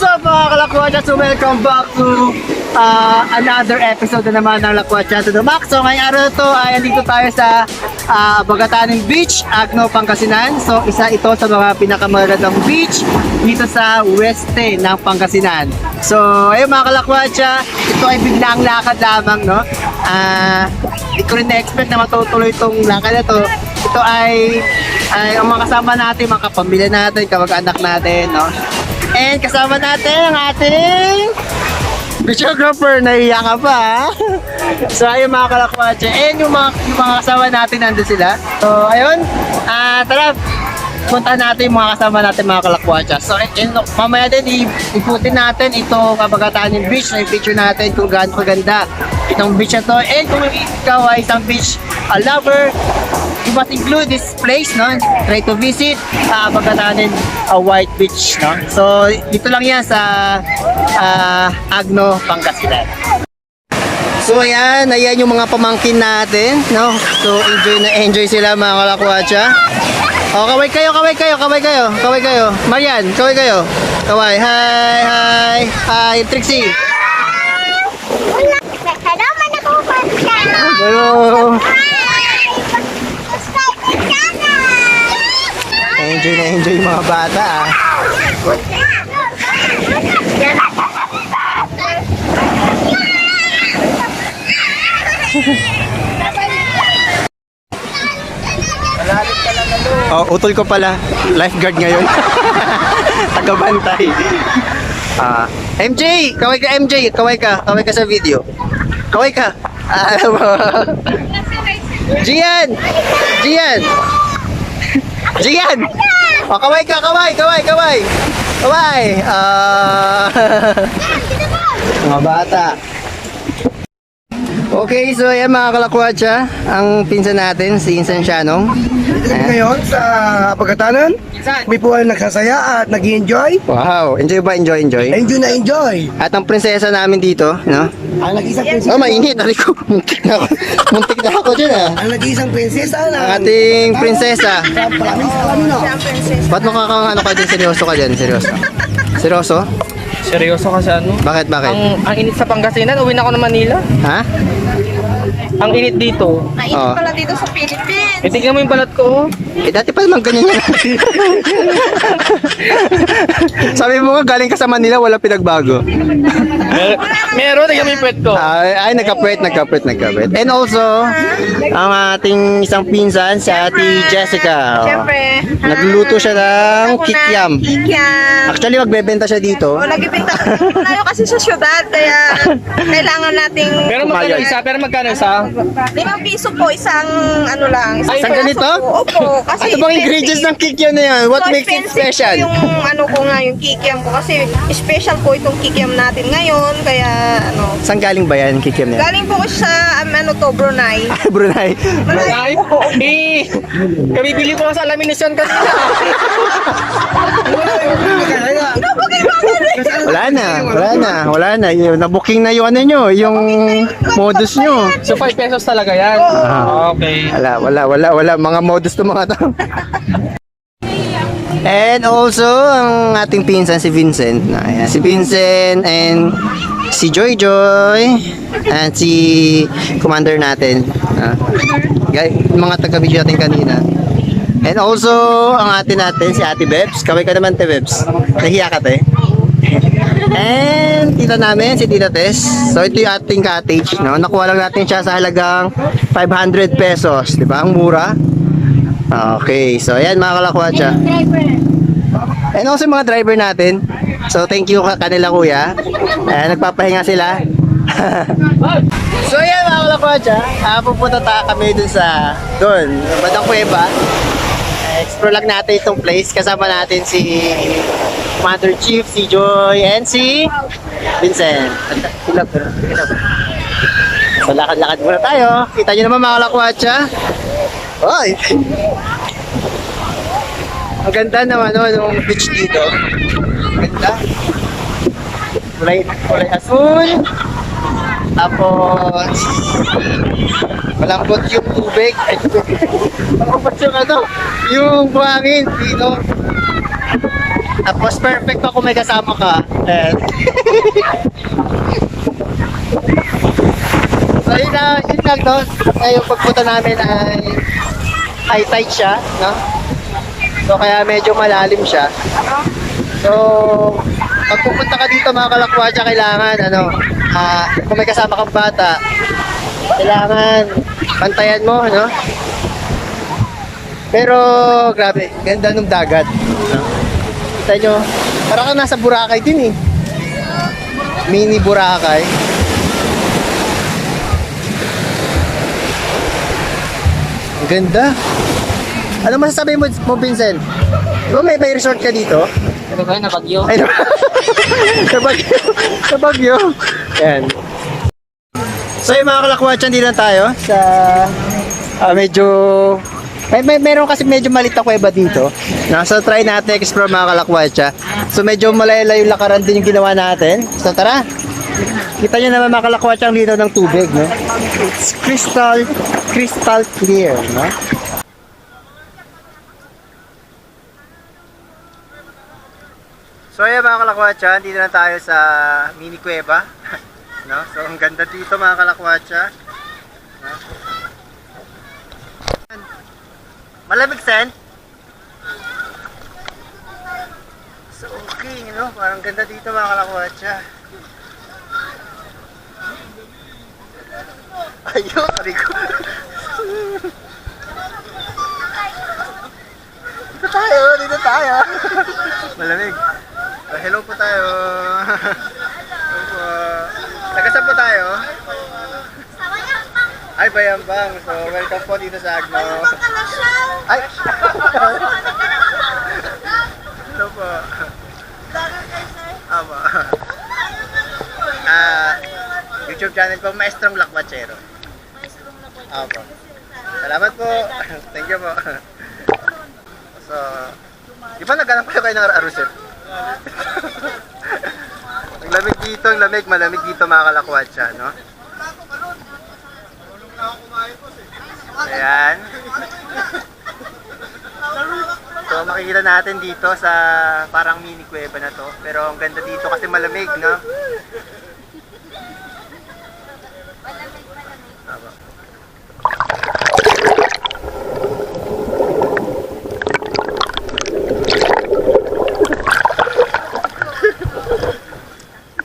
What's up mga kalakwacha? So welcome back to another episode na naman ng Lakwatsa to the Max. So ngayong araw na to ay andito tayo sa Bagatanin Beach, Agno, Pangasinan. So isa ito sa mga pinakamagandang beach dito sa weste ng Pangasinan. So ayun mga kalakwacha, ito ay biglang lakad lamang, no? Hindi ko rin na-expect na matutuloy itong lakad na to. Ito ay ang mga kasama natin, mga kapamilya natin, kamag-anak natin, no? And kasama natin ang ating videographer, nahiya ka pa, ha? So ayun mga kalakwache, and yung mga kasama natin nandun sila. So ayun, tara, punta natin yung mga kasama natin mga kalakwache. So mamaya din iputin natin itong Bagatanin Beach, na i-picture natin kung gaano kaganda itong beach na to. And kung ikaw ay isang beach lover, you must include this place, no? Try to visit Bagatanin White Beach, no? So dito lang yan sa Agno, Pangasinan. So ayan yung mga pamangkin natin, no? So enjoy sila mga kalakwacha. Oh, kaway kayo. Marian, kaway kayo. Kaway, hi, Trixie. Hello, man ako pa. Hello. Enjoy yung mga bata, ah. Oh, utol ko pala. Lifeguard ngayon. Tagabantay. MJ! Kaway ka, MJ! Kaway ka sa video. Kaway ka. Gian! Oh, kaway ka. Mga bata. Okay, so ayan mga kalakwacha, ang pinsan natin, si Insan Shanong. Ngayon sa Bagatanan, kami po ay nagsasaya at nag-enjoy. Wow, enjoy. Enjoy. At ang prinsesa namin dito, no? Ang nag-isang prinsesa. Oh, mainit. Ari ko, muntik na ako dyan, ah. Ang nag-isang prinsesa na. Ang ating prinsesa. Palamino. Ba't ano ka dyan? Seryoso ka dyan? Seryoso? Seryoso kasi ano? Bakit? Ang init sa Pangasinan, uwi na ako ng Manila. Ha? Ang init dito. Oh. Pala dito sa Philippines. Tingnan mo yung balat ko. Dati pa naman ganyan yan. Sabi mo nga, galing ka sa Manila, wala pinagbago. Meron, tingnan mo yung pet ko. Ay, nagka-pwet. And also, ang ating isang pinsan, si Ate Jessica. Siyempre. Nagluluto siya ng kikiam. Kikiam. Actually, magbebenta siya dito. O, nagipinta tayo kasi sa syudad, kaya kailangan nating Pero magkano isa? 5 piso po, isang ano lang. Isang ganito? Opo, kasi Ano bang ingredients ng kikiam na yan? What makes it expensive special? po yung ano ko nga, yung kikiam ko. Kasi special po itong kikiam natin ngayon, kaya ano. Saan galing ba yan, kikiam na yan? Galing po ko sa Brunei. Brunei. Ay, kabibili ko lang sa lamination kanina. Wala na. Nabuking na yung ano nyo, yung modus nyo. So 5 pesos talaga yan? Okay. Wala. Mga modus to mga to. And also, ang ating pinsan si Vincent. Ayan, si Vincent and si Joy, and si commander natin. Mga taga-video natin kanina. And also, ang natin, si Ate Bebs. Kaway ka naman, Te Bebs. Nahiya ka, Te. And tita namin, si Tita Tess. So ito yung ating cottage, no? Nakuha lang natin siya sa halagang 500 pesos, di ba? Ang mura. Okay, so ayan mga kalakwacha. And also mga driver natin. So thank you kanila kuya. Nagpapahinga sila. So ayan mga kalakwacha, pupunta kami dun sa Badang Cueva. Explore lang natin itong place. Kasama natin si Commander Chief, si Joy, and si Vincent. So lakad-lakad muna tayo. Kita nyo naman mga kalakwacha. Oy! Ang ganda naman ng beach dito. Ganda. Kulay asul. Tapos malambot yung tubig. Malambot yung yung buhangin dito. Tapos perfect pa kung may kasama ka. Ayan. So yun lang no. Yung pagpunta namin ay high tide siya, no? So kaya medyo malalim siya. So pag pupunta ka dito mga kalakwatsa, kailangan kung may kasama kang bata, kailangan bantayan mo, no? Pero grabe, ganda ng dagat, no? Kita nyo, parang kang nasa Boracay din eh. Mini Boracay. Ang ganda. Ano masasabi mo, Vincent? May resort ka dito? Ano ba yun, nabagyo? Ay, sa Baguio. Sa Baguio. Ayan. So yung mga kalakwatsan, dito na tayo sa medyo meron kasi medyo malit na kuweba dito. So try natin explore mga kalakwatsa. So medyo malayo yung lakaran din yung ginawa natin. So tara. Kita nyo naman mga kalakwatsa ang linaw ng tubig, no? It's crystal clear, no? So ayan mga kalakwatsa, dito na tayo sa mini kuweba. No? So ang ganda dito mga kalakwatsa. No? Malamig sen? So okay, no? Parang ganda dito mga kalakwatsa. Ayun, arigo. Dito tayo. Malamig. Hello po tayo. Hello po. Taga-saan po tayo? Ay, Bayambang. So, welcome po dito sa Agno. Ay! Hello po. Aba. YouTube channel po, Maestrong Lakwatsero. Aba. Salamat po. Thank you po. So, di ba naghanap kayo ng aruset? Ang lamig dito, malamig dito mga kalakwatsa, no? Ayan. So makikita natin dito sa parang mini kuweba na to. Pero ang ganda dito kasi malamig, no?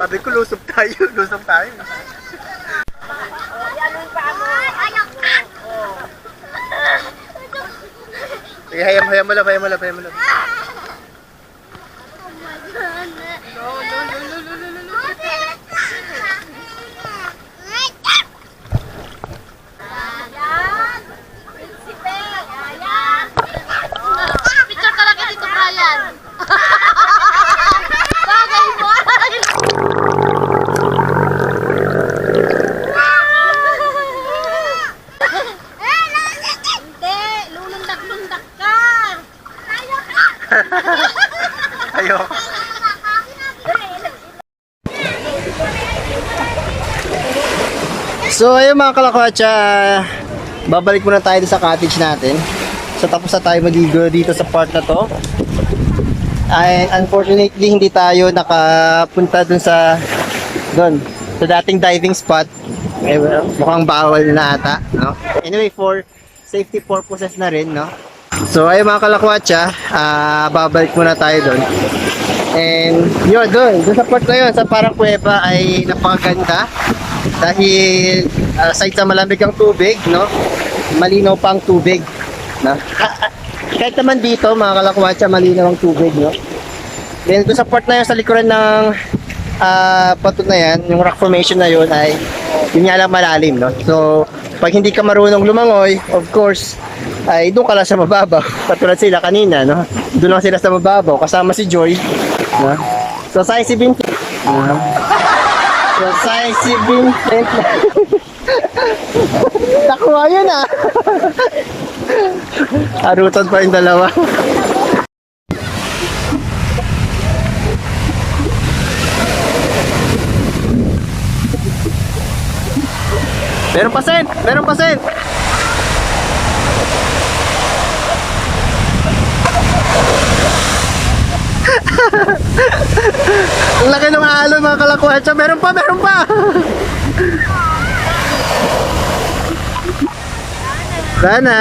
Sabi ko, lusog tayo. Sige, hayam mo lang. Picture talaga dito, Brian. Bagay mo. Hindi, lulundak-lundak ka. Ayoko. So ayun mga kalakwatsa, babalik muna tayo sa cottage natin. So tapos na tayo maligo dito sa part na to. Ay unfortunately hindi tayo nakapunta dun sa dating diving spot. Eh, mukhang bawal na ata, no? Anyway, for safety purposes na rin, no? So ayun mga kalakwatsa, babalik muna tayo doon. And yun, doon sa part na yun, sa parang kuweba ay napakaganda. Dahil aside sa malamig ang tubig, no? Malinaw pa ang tubig, no? Kahit naman dito, mga kalakwatsa, malinaw ang tubig, no? Then doon sa part na yun, sa likuran ng pato na yan, yung rock formation na yun ay yun nga lang malalim, no? So pag hindi ka marunong lumangoy, of course, ay doon ka lang sa mababaw. Patulad sila kanina, no? Doon lang sila sa mababaw, kasama si Joy, no? So sayang si Vincent. So sayang si Vincent. Nakuha yun ah. Arutan pa yung dalawa. Meron pa sen! Meron pa sen! Ang laki ng alon mga kalakwatsa. Meron pa, meron pa. Sana.